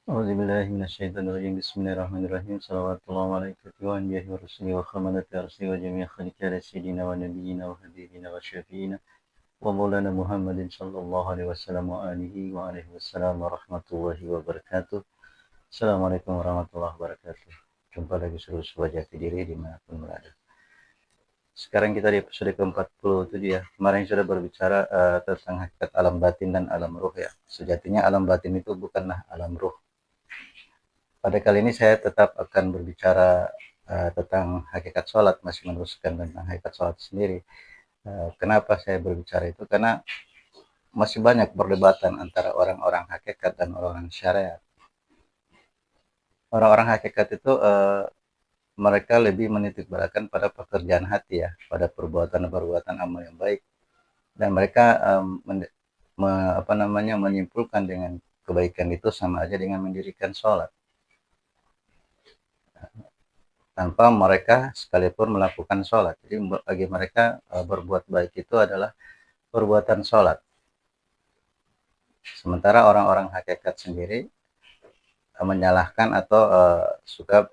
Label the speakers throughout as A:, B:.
A: A'udzubillahiminasyaitonirrajim. Bismillahirrahmanirrahim. Salawatullahi alaikati wa anbiya'i wa rusuli wa khamanati arsli wa jami'a khaliki ala sayyidina wa nabiyyina wa habibina wa syafi'ina wa maulana Muhammadin sallallahu alaihi wasallam wa alihi wa alaihi wassalam wa rahmatullahi wa barakatuh. Assalamualaikum warahmatullahi wabarakatuh. Jumpa lagi seluruh jati diri dimanapun berada. Sekarang kita di episode ke-47 ya. Kemarin sudah berbicara tentang hakikat alam batin dan alam ruh ya. Sejatinya alam batin itu bukanlah alam ruh. Pada kali ini saya tetap akan berbicara tentang hakikat sholat, masih meneruskan tentang hakikat sholat sendiri. Kenapa saya berbicara itu? Karena masih banyak perdebatan antara orang-orang hakikat dan orang-orang syariat. Orang-orang hakikat itu mereka lebih menitikberatkan pada pekerjaan hati ya, pada perbuatan-perbuatan amal yang baik, dan mereka menyimpulkan dengan kebaikan itu sama aja dengan mendirikan sholat, tanpa mereka sekalipun melakukan sholat. Jadi bagi mereka berbuat baik itu adalah perbuatan sholat. Sementara orang-orang hakikat sendiri menyalahkan atau suka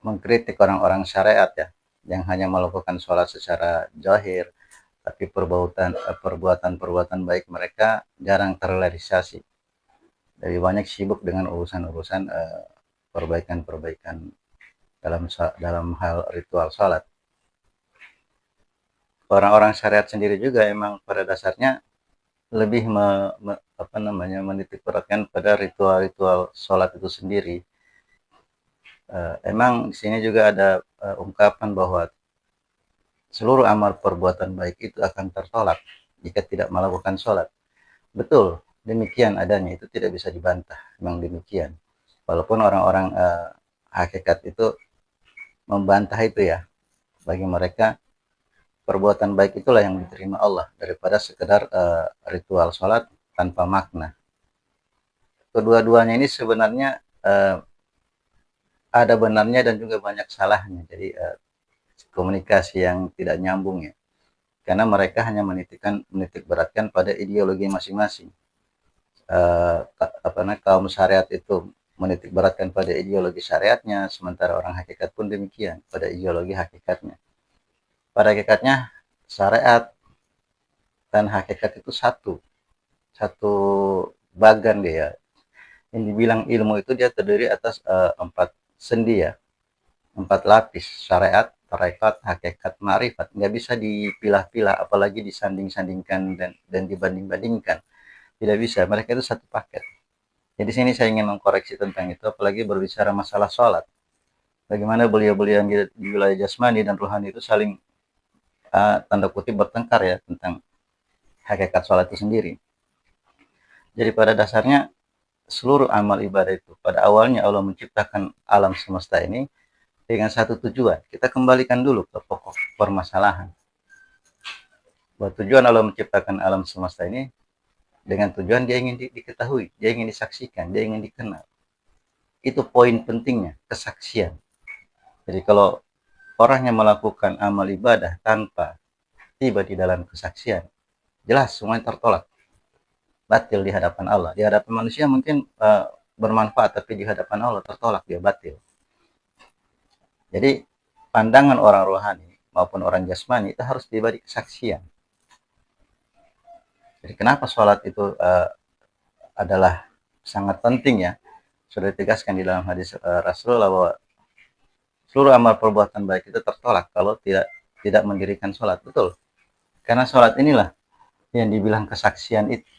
A: mengkritik orang-orang syariat ya, yang hanya melakukan sholat secara zahir, tapi perbuatan baik mereka jarang terrealisasi. Lebih banyak sibuk dengan urusan-urusan perbaikan dalam hal ritual sholat. Orang-orang syariat sendiri juga emang pada dasarnya lebih menitikberatkan pada ritual-ritual sholat itu sendiri. Emang di sini juga ada ungkapan bahwa seluruh amal perbuatan baik itu akan tertolak jika tidak melakukan sholat. Betul, demikian adanya, itu tidak bisa dibantah, memang demikian. Walaupun orang-orang hakikat itu membantah itu ya, bagi mereka perbuatan baik itulah yang diterima Allah daripada sekedar ritual sholat tanpa makna. Kedua-duanya ini sebenarnya ada benarnya dan juga banyak salahnya. Jadi komunikasi yang tidak nyambung ya, karena mereka hanya menitikberatkan pada ideologi masing-masing. Kaum syariat itu menitikberatkan pada ideologi syariatnya, sementara orang hakikat pun demikian pada ideologi hakikatnya. Pada hakikatnya syariat dan hakikat itu satu bagan dia. Yang dibilang ilmu itu dia terdiri atas 4 sendi ya, 4 lapis: syariat, tarekat, hakikat, ma'rifat. Nggak bisa dipilah-pilah, apalagi disanding-sandingkan dan dibanding-bandingkan. Tidak bisa, mereka itu satu paket. Jadi sini saya ingin mengkoreksi tentang itu, apalagi berbicara masalah sholat. Bagaimana beliau-beliau di wilayah jasmani dan rohani itu saling tanda kutip bertengkar ya tentang hakikat sholat itu sendiri. Jadi pada dasarnya seluruh amal ibadah itu, pada awalnya Allah menciptakan alam semesta ini dengan satu tujuan. Kita kembalikan dulu ke pokok permasalahan. Bahwa tujuan Allah menciptakan alam semesta ini dengan tujuan dia ingin diketahui, dia ingin disaksikan, dia ingin dikenal. Itu poin pentingnya, kesaksian. Jadi kalau orang yang melakukan amal ibadah tanpa tiba di dalam kesaksian, jelas semuanya tertolak, batil di hadapan Allah. Di hadapan manusia mungkin bermanfaat, tapi di hadapan Allah tertolak, dia batil. Jadi pandangan orang rohani maupun orang jasmani itu harus tiba di kesaksian. Jadi kenapa sholat itu adalah sangat penting ya, sudah ditegaskan di dalam hadis Rasulullah bahwa seluruh amal perbuatan baik itu tertolak kalau tidak mendirikan sholat. Betul, karena sholat inilah yang dibilang kesaksian itu.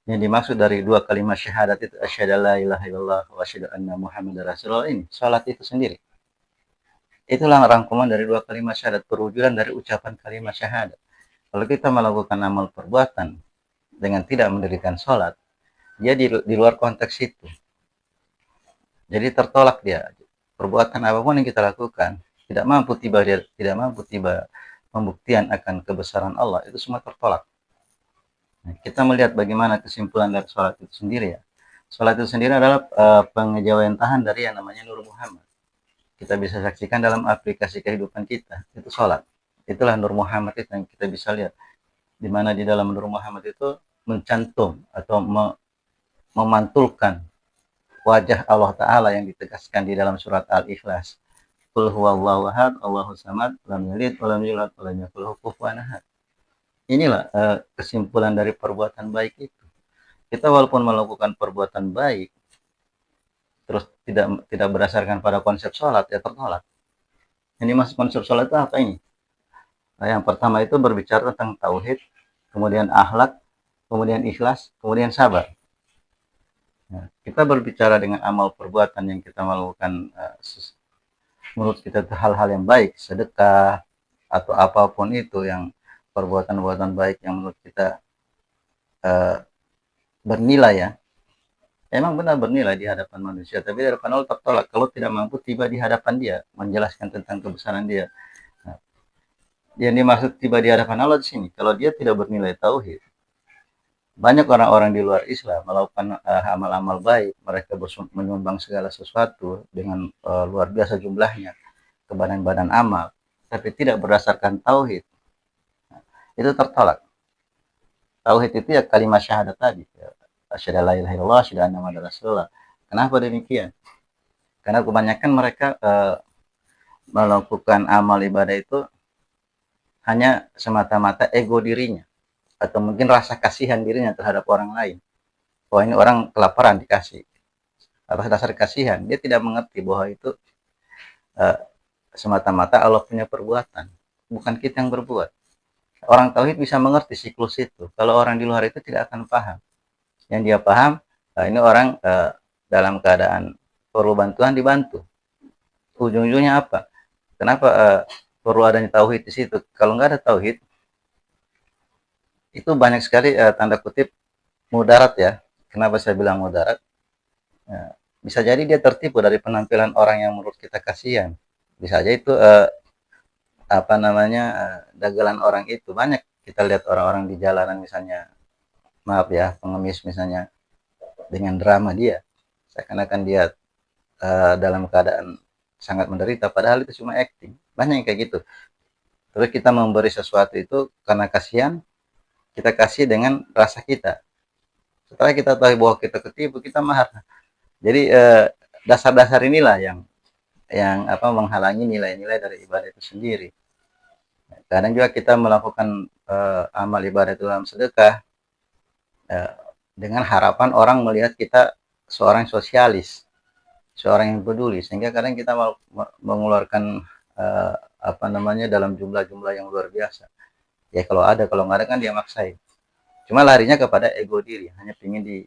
A: Yang dimaksud dari 2 kalimat syahadat itu, asyhadu alla ilaha illallah wa asyhadu anna muhammadar rasulullah, ini sholat itu sendiri. Itulah rangkuman dari 2 kalimat syahadat, perwujudan dari ucapan kalimat syahadat. Kalau kita melakukan amal perbuatan dengan tidak mendirikan sholat, dia di luar konteks itu. Jadi tertolak dia. Perbuatan apapun yang kita lakukan tidak mampu tiba pembuktian akan kebesaran Allah, itu semua tertolak. Nah, kita melihat bagaimana kesimpulan dari sholat itu sendiri ya. Sholat itu sendiri adalah pengejawentahan dari yang namanya Nur Muhammad. Kita bisa saksikan dalam aplikasi kehidupan kita, itu sholat. Itulah Nur Muhammad itu yang kita bisa lihat. Di mana di dalam Nur Muhammad itu mencantum atau memantulkan wajah Allah Ta'ala yang ditegaskan di dalam surat Al-Ikhlas. Qul huwallahu ahad, Allahus samad, lam yalid walam yulad walam yakul lahu kufuwan ahad. Inilah kesimpulan dari perbuatan baik itu. Kita walaupun melakukan perbuatan baik, terus tidak berdasarkan pada konsep sholat, ya tertolak. Ini mas konsep sholat itu apa ini? Nah, yang pertama itu berbicara tentang tauhid, kemudian akhlak, kemudian ikhlas, kemudian sabar. Nah, kita berbicara dengan amal perbuatan yang kita melakukan menurut kita itu hal-hal yang baik, sedekah atau apapun itu yang perbuatan-perbuatan baik yang menurut kita bernilai ya. Emang benar bernilai di hadapan manusia, tapi di hadapan Allah tertolak kalau tidak mampu tiba di hadapan dia, menjelaskan tentang kebesaran dia. Nah, yang dimaksud tiba di hadapan Allah di sini, kalau dia tidak bernilai tauhid, banyak orang-orang di luar Islam melakukan amal-amal baik, mereka menyumbang segala sesuatu dengan luar biasa jumlahnya ke badan-badan amal, tapi tidak berdasarkan tauhid, itu tertolak. Tauhid itu ya kalimat syahadat tadi, asyhadu alla ilaha illallah, asyhadu anna muhammadar rasulullah. Kenapa demikian? Karena kebanyakan mereka melakukan amal ibadah itu hanya semata-mata ego dirinya, atau mungkin rasa kasihan dirinya terhadap orang lain. Oh ini orang kelaparan dikasih, atas dasar kasihan. Dia tidak mengerti bahwa itu semata-mata Allah punya perbuatan, bukan kita yang berbuat. Orang tauhid bisa mengerti siklus itu. Kalau orang di luar itu tidak akan paham. Yang dia paham, ini orang dalam keadaan perlu bantuan, dibantu. Ujung-ujungnya apa? Kenapa perlu adanya tauhid di situ? Kalau nggak ada tauhid, itu banyak sekali tanda kutip mudarat ya. Kenapa saya bilang mudarat? Bisa jadi dia tertipu dari penampilan orang yang menurut kita kasihan. Bisa aja itu dagelan orang itu. Banyak kita lihat orang-orang di jalanan misalnya, maaf ya, pengemis misalnya, dengan drama dia, seakan-akan dia dalam keadaan sangat menderita, padahal itu cuma acting. Banyak yang kayak gitu. Terus kita memberi sesuatu itu karena kasihan, kita kasih dengan rasa kita. Setelah kita tahu bahwa kita ketipu, kita marah. Jadi dasar-dasar inilah yang menghalangi nilai-nilai dari ibadah itu sendiri. Kadang juga kita melakukan amal ibadah itu dalam sedekah dengan harapan orang melihat kita seorang sosialis, seorang yang peduli, sehingga kadang kita mengeluarkan dalam jumlah-jumlah yang luar biasa. Ya kalau ada, kalau nggak ada kan dia maksain. Cuma larinya kepada ego diri, hanya ingin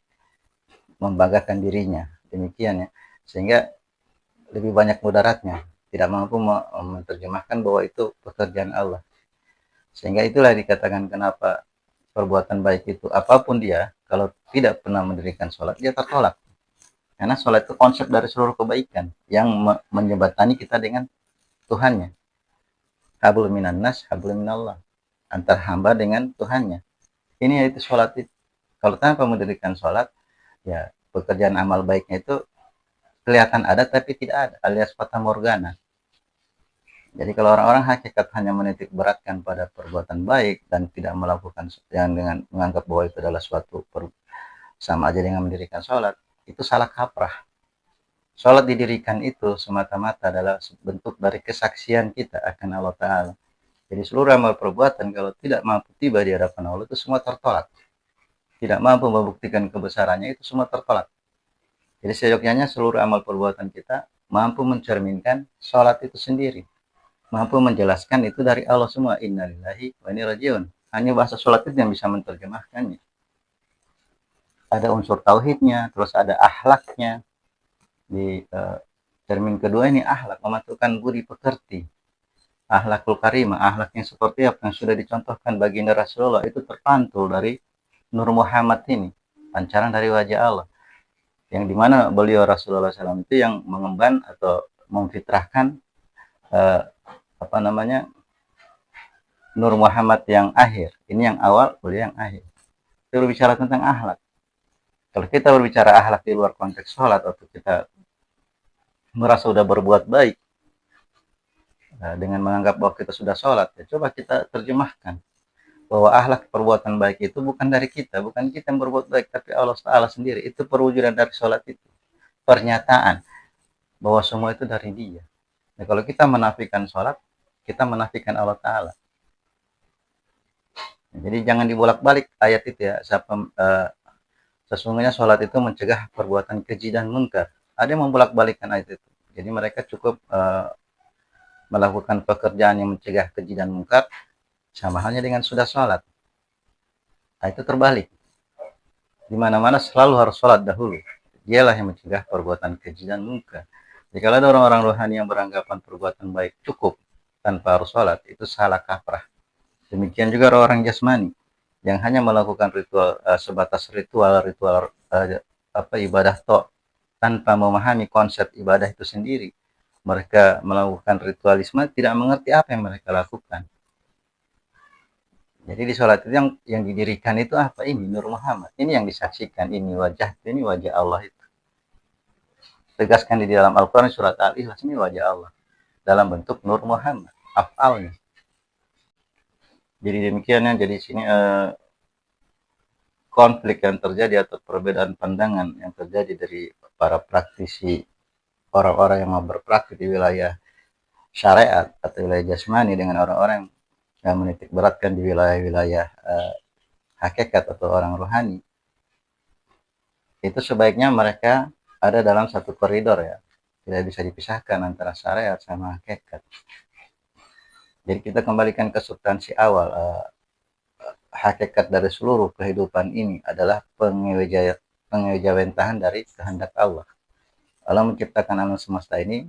A: membanggakan dirinya, demikian ya. Sehingga lebih banyak mudaratnya, tidak mampu menerjemahkan bahwa itu pekerjaan Allah. Sehingga itulah dikatakan kenapa perbuatan baik itu apapun dia, kalau tidak pernah mendirikan sholat, dia tertolak. Karena sholat itu konsep dari seluruh kebaikan yang menjembatani kita dengan Tuhannya. Hablum minan nas, hablum minallah. Antar hamba dengan Tuhannya. Ini yaitu sholat itu. Kalau tanpa mendirikan sholat, ya pekerjaan amal baiknya itu kelihatan ada tapi tidak ada, alias fata morgana. Jadi kalau orang-orang hakikat hanya menitik beratkan pada perbuatan baik dan tidak melakukan yang dengan menganggap bahwa itu adalah suatu sama aja dengan mendirikan sholat, itu salah kaprah. Sholat didirikan itu semata-mata adalah bentuk dari kesaksian kita akan Allah Ta'ala. Jadi seluruh amal perbuatan kalau tidak mampu tiba di hadapan Allah itu semua tertolak. Tidak mampu membuktikan kebesarannya itu semua tertolak. Jadi seyogyanya seluruh amal perbuatan kita mampu mencerminkan sholat itu sendiri. Mampu menjelaskan itu dari Allah semua. Innalillahi wa inna ilaihi raji'un. Hanya bahasa sholat itu yang bisa menerjemahkannya. Ada unsur tauhidnya, terus ada akhlaknya. Di termin kedua ini akhlak, memasukkan budi pekerti. Akhlakul karimah, akhlak yang seperti apa yang sudah dicontohkan baginda Rasulullah itu terpantul dari Nur Muhammad ini, pancaran dari wajah Allah, yang dimana beliau Rasulullah SAW itu yang mengemban atau memfitrahkan Nur Muhammad yang akhir. Ini yang awal, beliau yang akhir. Kita berbicara tentang akhlak. Kalau kita berbicara akhlak di luar konteks sholat atau kita merasa sudah berbuat baik dengan menganggap bahwa kita sudah sholat, ya coba kita terjemahkan. bahwa akhlak perbuatan baik itu bukan dari kita, bukan kita yang berbuat baik, tapi Allah Ta'ala sendiri. Itu perwujudan dari sholat itu. Pernyataan bahwa semua itu dari Dia. Nah, kalau kita menafikan sholat, kita menafikan Allah Ta'ala. Jadi jangan dibolak-balik ayat itu ya. Sesungguhnya sholat itu mencegah perbuatan keji dan munkar. Ada yang membolak-balikkan ayat itu. Jadi mereka cukup melakukan pekerjaan yang mencegah keji dan munkar, sama halnya dengan sudah sholat. Nah, itu terbalik. Di mana-mana selalu harus sholat dahulu. Dialah yang mencegah perbuatan keji dan munkar. Jadi kalau ada orang-orang rohani yang beranggapan perbuatan baik cukup tanpa harus sholat, itu salah kaprah. Demikian juga orang jasmani yang hanya melakukan ritual sebatas ritual ibadah tanpa memahami konsep ibadah itu sendiri. Mereka melakukan ritualisme tidak mengerti apa yang mereka lakukan. Jadi di sholat itu yang didirikan itu apa? Ini Nur Muhammad. Ini yang disaksikan. Ini wajah Allah itu. Tegaskan di dalam Al-Quran surat Al-Ikhlas, ini wajah Allah dalam bentuk Nur Muhammad. Af'alnya. Jadi demikiannya, jadi sini konflik yang terjadi atau perbedaan pandangan yang terjadi dari para praktisi, orang-orang yang mau berpraktik di wilayah syariat atau wilayah jasmani dengan orang-orang yang menitik beratkan di wilayah-wilayah hakikat atau orang rohani. Itu sebaiknya mereka ada dalam satu koridor ya. Tidak bisa dipisahkan antara syariat sama hakikat. Jadi kita kembalikan ke substansi awal. Hakikat dari seluruh kehidupan ini adalah pengewajawentahan dari kehendak Allah. Allah menciptakan alam semesta ini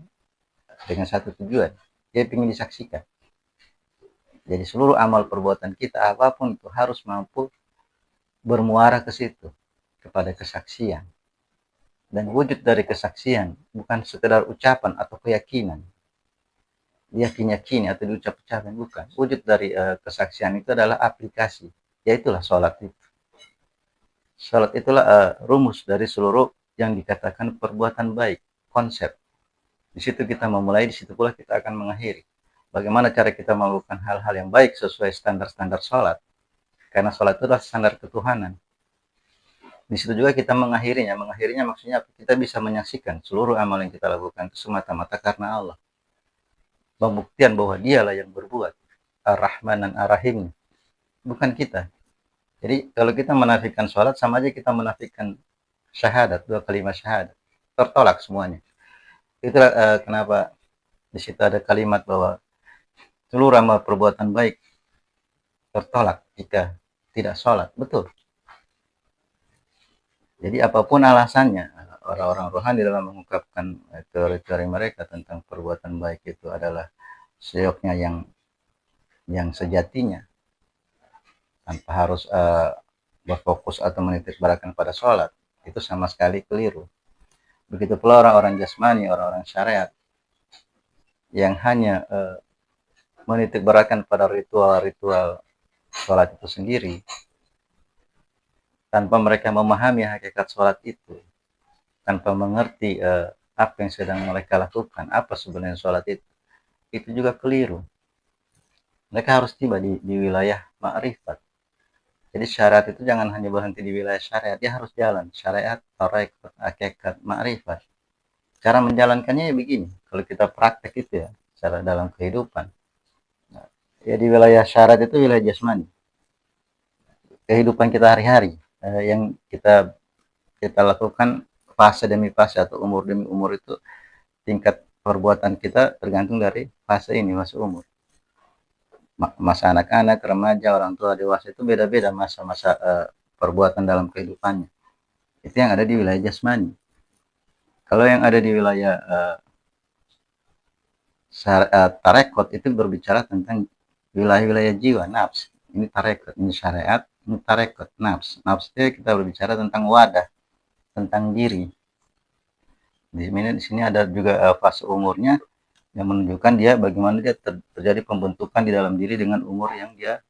A: dengan satu tujuan. Dia ingin disaksikan. Jadi seluruh amal perbuatan kita apapun itu harus mampu bermuara ke situ, kepada kesaksian. Dan wujud dari kesaksian bukan sekedar ucapan atau keyakinan. Yakini atau diucap-ucapkan, bukan. Wujud dari kesaksian itu adalah aplikasi, yaitulah sholat itu. Sholat itulah rumus dari seluruh yang dikatakan perbuatan baik, konsep. Di situ kita memulai, di situ pula kita akan mengakhiri. Bagaimana cara kita melakukan hal-hal yang baik sesuai standar-standar sholat. Karena sholat itu adalah standar ketuhanan. Di situ juga kita mengakhirinya. Mengakhirinya maksudnya kita bisa menyaksikan seluruh amal yang kita lakukan itu semata-mata karena Allah. Pembuktian bahwa dialah yang berbuat. Ar-Rahman dan Ar-Rahim. Bukan kita. Jadi kalau kita menafikan sholat, sama aja kita menafikan syahadat, 2 kalimat syahadat. Tertolak semuanya. Itulah kenapa di situ ada kalimat bahwa seluruh amal perbuatan baik tertolak jika tidak sholat. Betul. Jadi apapun alasannya, orang-orang rohani dalam mengungkapkan teori-teori mereka tentang perbuatan baik itu adalah seyoknya yang sejatinya, tanpa harus berfokus atau menitik beratkan pada sholat, itu sama sekali keliru. Begitu pula orang-orang jasmani, orang-orang syariat yang hanya menitik beratkan pada ritual-ritual sholat itu sendiri, tanpa mereka memahami hakikat sholat itu, tanpa mengerti apa yang sedang mereka lakukan, apa sebenarnya sholat itu juga keliru. Mereka harus tiba di wilayah ma'rifat. Jadi syariat itu jangan hanya berhenti di wilayah syariat, dia harus jalan syariat, tarekat, hakikat, ma'rifat. Cara menjalankannya ya begini, kalau kita praktek itu ya, secara dalam kehidupan. Nah, ya di wilayah syariat itu wilayah jasmani. Kehidupan kita hari-hari, yang kita lakukan fase demi fase atau umur demi umur, itu tingkat perbuatan kita tergantung dari fase ini, fase umur. Masa anak-anak, remaja, orang tua, dewasa itu beda-beda masa-masa perbuatan dalam kehidupannya. Itu yang ada di wilayah jasmani. Kalau yang ada di wilayah tarekot itu berbicara tentang wilayah-wilayah jiwa, nafs. Ini tarekot, ini syariat, ini tarekot, nafs. Nafs itu kita berbicara tentang wadah, tentang diri. Di sini ada juga fase umurnya yang menunjukkan dia bagaimana dia terjadi pembentukan di dalam diri dengan umur yang dia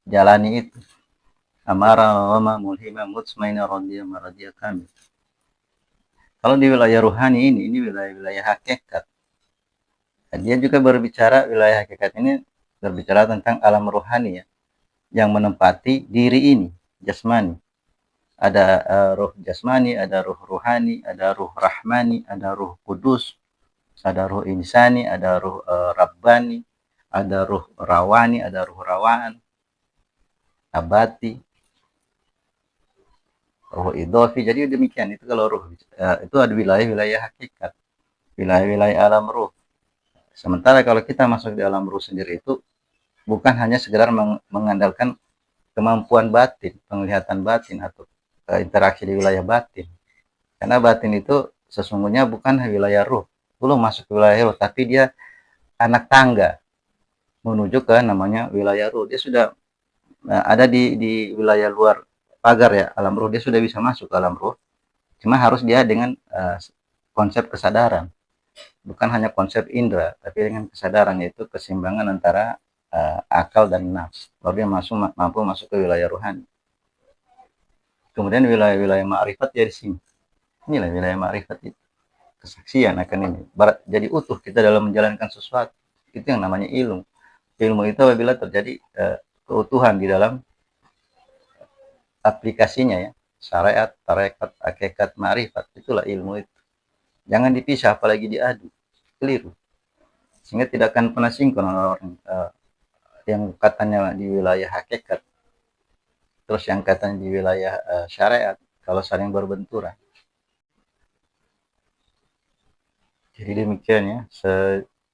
A: jalani itu. Amara wa mulhima mutmainna radiyah maradiyah kami. Kalau di wilayah ruhani ini wilayah hakikat. Dia juga berbicara, wilayah hakikat ini berbicara tentang alam ruhani ya. yang menempati diri ini, jasmani. Ada ruh jasmani, ada ruh ruhani, ada ruh rahmani, ada ruh kudus, ada ruh insani, ada ruh rabbani, ada ruh rawani, ada ruh rawaan, abati, ruh idofi. Jadi demikian, itu kalau ruh itu ada wilayah-wilayah hakikat, wilayah-wilayah alam ruh. Sementara kalau kita masuk di alam ruh sendiri itu bukan hanya sekedar mengandalkan kemampuan batin, penglihatan batin atau interaksi di wilayah batin. Karena batin itu sesungguhnya bukan wilayah ruh, belum masuk ke wilayah ruh, tapi dia anak tangga menuju ke namanya wilayah ruh. Dia sudah ada di wilayah luar pagar ya, alam ruh. Dia sudah bisa masuk ke alam ruh, cuma harus dia dengan konsep kesadaran, bukan hanya konsep indera, tapi dengan kesadaran, yaitu keseimbangan antara akal dan nafs. Baru dia mampu masuk ke wilayah rohani. Kemudian wilayah-wilayah ma'rifat ya di sini. Inilah wilayah ma'rifat itu. Kesaksian akan ini. Jadi utuh kita dalam menjalankan sesuatu. Itu yang namanya ilmu. Ilmu itu apabila terjadi keutuhan di dalam aplikasinya ya. Syariat, tarekat, hakikat, ma'rifat. Itulah ilmu itu. Jangan dipisah apalagi diadu. Keliru. Sehingga tidak akan pernah sinkron orang yang katanya di wilayah hakikat, terus yang katanya di wilayah syariat, kalau saling berbenturan. Jadi demikian ya,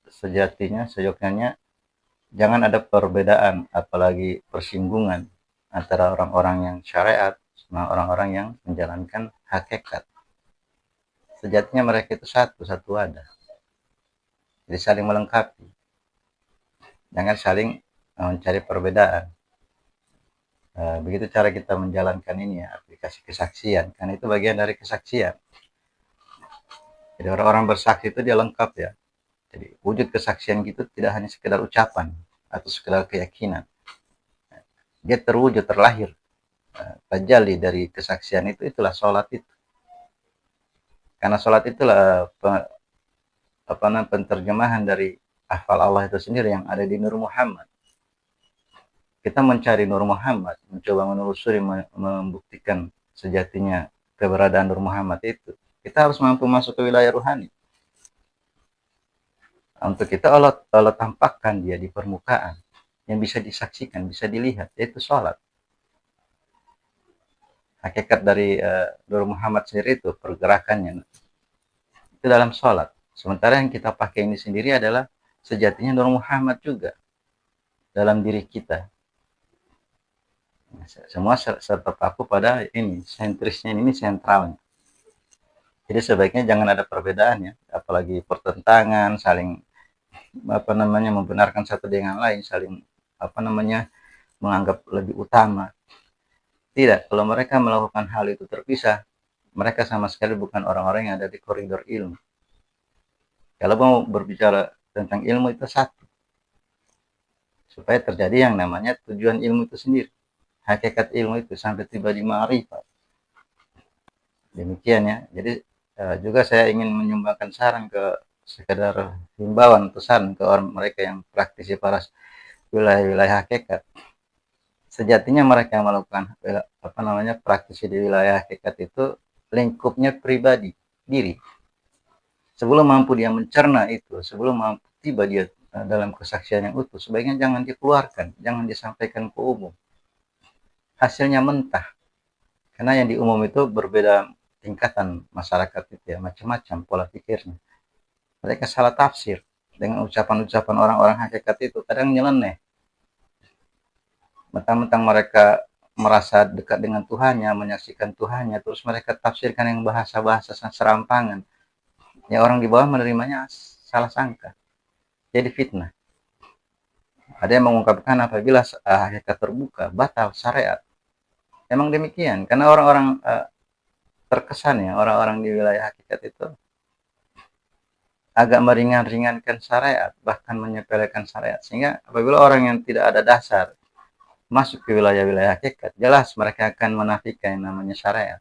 A: sejatinya, seyogyanya, jangan ada perbedaan, apalagi persinggungan antara orang-orang yang syariat sama orang-orang yang menjalankan hakikat. Sejatinya mereka itu satu wadah. Jadi saling melengkapi. Jangan saling mencari perbedaan. Begitu cara kita menjalankan ini ya, aplikasi kesaksian, karena itu bagian dari kesaksian. Jadi orang-orang bersaksi itu dia lengkap ya. Jadi wujud kesaksian gitu tidak hanya sekedar ucapan atau sekedar keyakinan. Dia terwujud, terlahir. Tajalli dari kesaksian itu, itulah sholat itu. Karena sholat itulah penterjemahan dari hafal Allah itu sendiri yang ada di Nur Muhammad. Kita mencari Nur Muhammad, mencoba menelusuri, membuktikan sejatinya keberadaan Nur Muhammad itu. Kita harus mampu masuk ke wilayah ruhani. Untuk kita Allah tampakkan dia di permukaan yang bisa disaksikan, bisa dilihat, yaitu sholat. Hakikat dari Nur Muhammad sendiri itu pergerakannya itu dalam sholat. Sementara yang kita pakai ini sendiri adalah sejatinya Nur Muhammad juga dalam diri kita. Semua terpaku pada ini, sentrisnya ini, sentralnya. Jadi sebaiknya jangan ada perbedaan ya, apalagi pertentangan, saling membenarkan satu dengan lain, saling menganggap lebih utama. Tidak, kalau mereka melakukan hal itu terpisah, mereka sama sekali bukan orang-orang yang ada di koridor ilmu. Kalau mau berbicara tentang ilmu itu satu, supaya terjadi yang namanya tujuan ilmu itu sendiri, hakikat ilmu itu sampai tiba di ma'rifat. Demikian ya. Jadi juga saya ingin menyumbangkan saran ke sekedar himbauan atau saran ke orang mereka yang praktisi para wilayah-wilayah hakikat. Sejatinya mereka yang melakukan praktisi di wilayah hakikat itu lingkupnya pribadi, diri. Sebelum mampu dia mencerna itu, sebelum mampu tiba dia dalam kesaksian yang utuh, sebaiknya jangan dikeluarkan, jangan disampaikan ke umum. Hasilnya mentah. Karena yang di umum itu berbeda tingkatan masyarakat itu ya, macam-macam pola pikirnya. Mereka salah tafsir dengan ucapan-ucapan orang-orang hakikat itu, kadang nyeleneh. Mentang-mentang mereka merasa dekat dengan Tuhannya, menyaksikan Tuhannya, terus mereka tafsirkan yang bahasa-bahasa serampangan. Ya orang di bawah menerimanya salah sangka. Jadi fitnah. Ada yang mengungkapkan apabila hakikat terbuka, batal syariat. Emang demikian, karena orang-orang terkesan ya, orang-orang di wilayah hakikat itu agak meringan-ringankan syariat, bahkan menyepelekan syariat. Sehingga apabila orang yang tidak ada dasar masuk ke wilayah-wilayah hakikat, jelas mereka akan menafikan yang namanya syariat.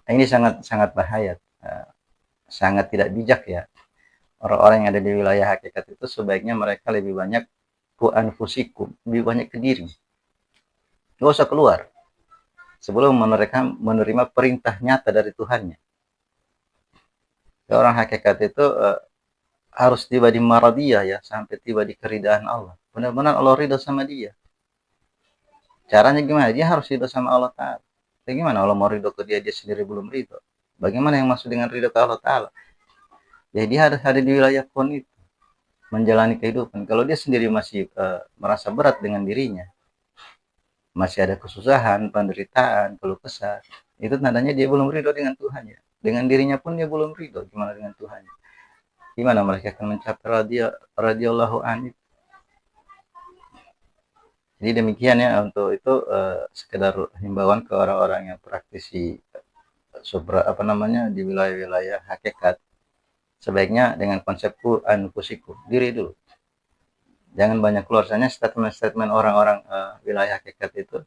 A: Ini sangat bahaya, sangat tidak bijak ya. Orang-orang yang ada di wilayah hakikat itu sebaiknya mereka lebih banyak ku anfusikum, lebih banyak ke diri. Nggak usah keluar sebelum menerima perintah nyata dari Tuhannya. Orang hakikat itu harus tiba di maradiyah ya, sampai tiba di keridaan Allah. Benar-benar Allah ridho sama dia. Caranya gimana? Dia harus ridho sama Allah Ta'ala. Jadi gimana Allah mau ridho ke dia, dia sendiri belum ridho? Bagaimana yang maksud dengan ridho ke Allah Ta'ala? Jadi dia harus ada di wilayah pun itu, menjalani kehidupan. Kalau dia sendiri masih merasa berat dengan dirinya, masih ada kesusahan, penderitaan, keluh kesah, itu tandanya dia belum ridho dengan Tuhan ya. Dengan dirinya pun dia belum ridho, gimana dengan Tuhan? Gimana mereka akan mencapai radhiyallahu anhu? Jadi demikian ya, untuk itu sekedar himbauan ke orang-orang yang praktisi di wilayah-wilayah hakikat, sebaiknya dengan konsep anfusikum, diri dulu. Jangan banyak keluar. Soalnya statement-statement orang-orang wilayah hakikat itu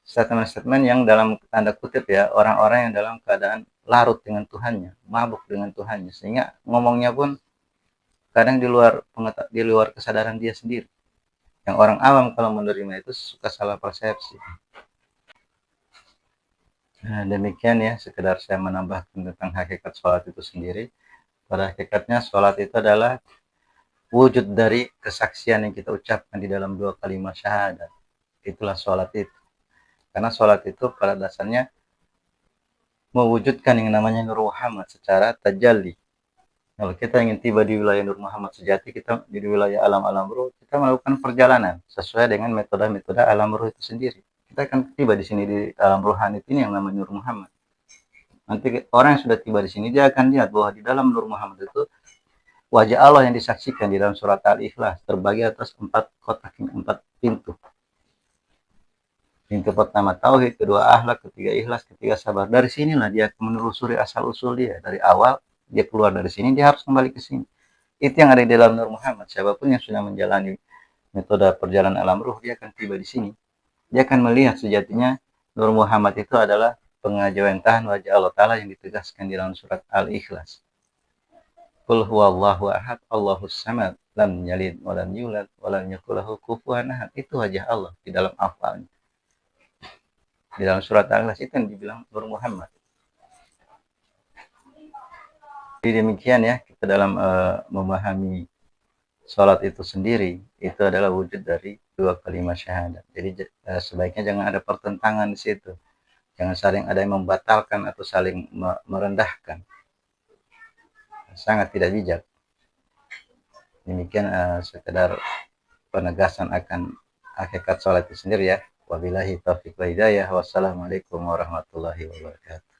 A: statement-statement yang dalam tanda kutip ya, orang-orang yang dalam keadaan larut dengan Tuhannya, mabuk dengan Tuhannya, sehingga ngomongnya pun kadang di luar kesadaran dia sendiri. Yang orang awam kalau menerima itu suka salah persepsi. Nah, demikian ya, sekedar saya menambahkan tentang hakikat sholat itu sendiri. Pada hakikatnya sholat itu adalah wujud dari kesaksian yang kita ucapkan di dalam 2 kalimat syahadat. Itulah sholat itu. Karena sholat itu pada dasarnya mewujudkan yang namanya Nur Muhammad secara tajalli. Kalau kita ingin tiba di wilayah Nur Muhammad sejati, kita di wilayah alam-alam ruh, kita melakukan perjalanan sesuai dengan metode-metode alam ruh itu sendiri. Kita akan tiba di sini di alam rohani ini yang namanya Nur Muhammad. Nanti orang yang sudah tiba di sini, dia akan lihat bahwa di dalam Nur Muhammad itu wajah Allah yang disaksikan di dalam surat Al-Ikhlas terbagi atas 4 kotak, 4 pintu. Pintu pertama tauhid, kedua akhlak, ketiga ikhlas, ketiga sabar. Dari sinilah dia menelusuri asal usul dia. Dari awal dia keluar dari sini, dia harus kembali ke sini. Itu yang ada di dalam Nur Muhammad. Siapapun yang sudah menjalani metode perjalanan alam ruh, dia akan tiba di sini. Dia akan melihat sejatinya Nur Muhammad itu adalah pengajawantahan wajah Allah Ta'ala yang ditegaskan di dalam surat Al-Ikhlas. Qul huwallahu ahad, Allahus samad, lam yalid walam yulad walam yakul lahu kufuwan ahad. Itu wajah Allah di dalam al-Qur'an. Di dalam surat Al-Ikhlas itu yang dibilang Nur Muhammad. Jadi demikian ya, kita dalam memahami sholat itu sendiri, itu adalah wujud dari 2 kalimat syahadat. Jadi sebaiknya jangan ada pertentangan di situ. Jangan saling ada yang membatalkan atau saling merendahkan. Sangat tidak bijak. Demikian sekedar penegasan akan hakikat sholat itu sendiri ya. Wabillahi taufiq wa hidayah. Wassalamualaikum warahmatullahi wabarakatuh.